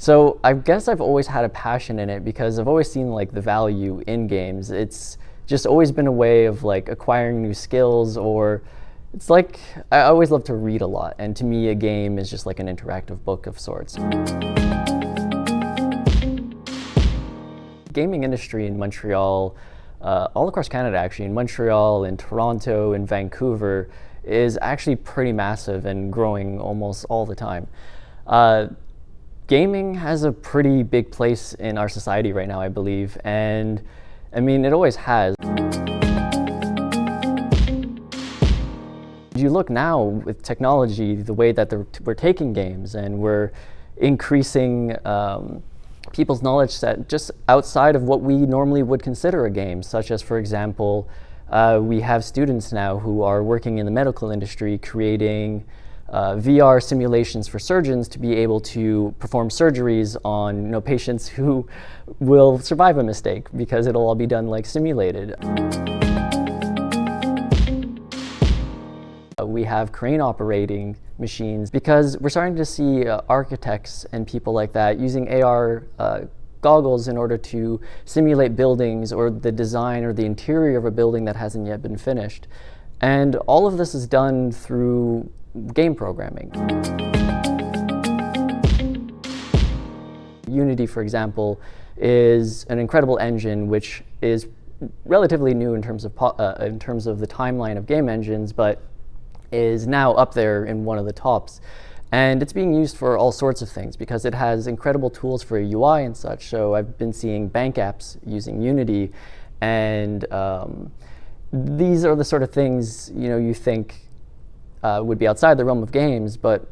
So I guess I've always had a passion in it because I've always seen like the value in games. It's just always been a way of like acquiring new skills, or it's like I always love to read a lot, and to me a game is just like an interactive book of sorts. Gaming industry in Montreal, all across Canada actually, in Montreal, in Toronto, in Vancouver, is actually pretty massive and growing almost all the time. Gaming has a pretty big place in our society right now, I believe, and I mean, it always has. You look now with technology, the way that we're taking games and we're increasing people's knowledge set just outside of what we normally would consider a game, such as, for example, we have students now who are working in the medical industry creating VR simulations for surgeons to be able to perform surgeries on patients who will survive a mistake because it'll all be done like simulated. We have crane operating machines because we're starting to see architects and people like that using AR goggles in order to simulate buildings or the design or the interior of a building that hasn't yet been finished. And all of this is done through game programming. Unity, for example, is an incredible engine which is relatively new in terms of the timeline of game engines, but is now up there in one of the tops. And it's being used for all sorts of things because it has incredible tools for UI and such. So I've been seeing bank apps using Unity, and these are the sort of things you think would be outside the realm of games, but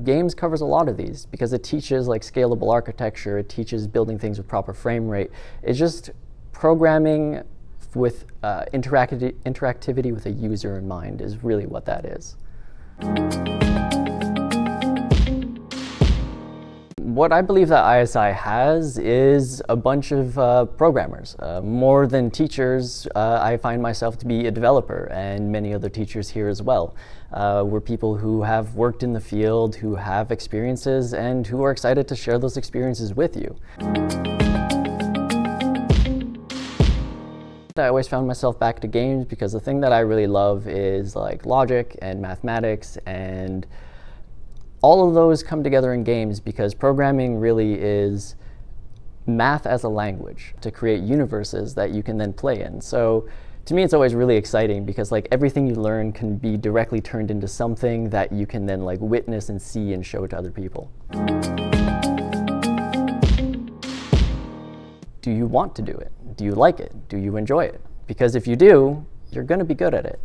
games covers a lot of these because it teaches like scalable architecture, it teaches building things with proper frame rate. It's just programming with interactivity with a user in mind is really what that is. What I believe that ISI has is a bunch of programmers. More than teachers, I find myself to be a developer, and many other teachers here as well. We're people who have worked in the field, who have experiences, and who are excited to share those experiences with you. I always found myself back to games because the thing that I really love is like logic and mathematics, and all of those come together in games because programming really is math as a language to create universes that you can then play in. So to me, it's always really exciting because like everything you learn can be directly turned into something that you can then like witness and see and show to other people. Do you want to do it? Do you like it? Do you enjoy it? Because if you do, you're going to be good at it.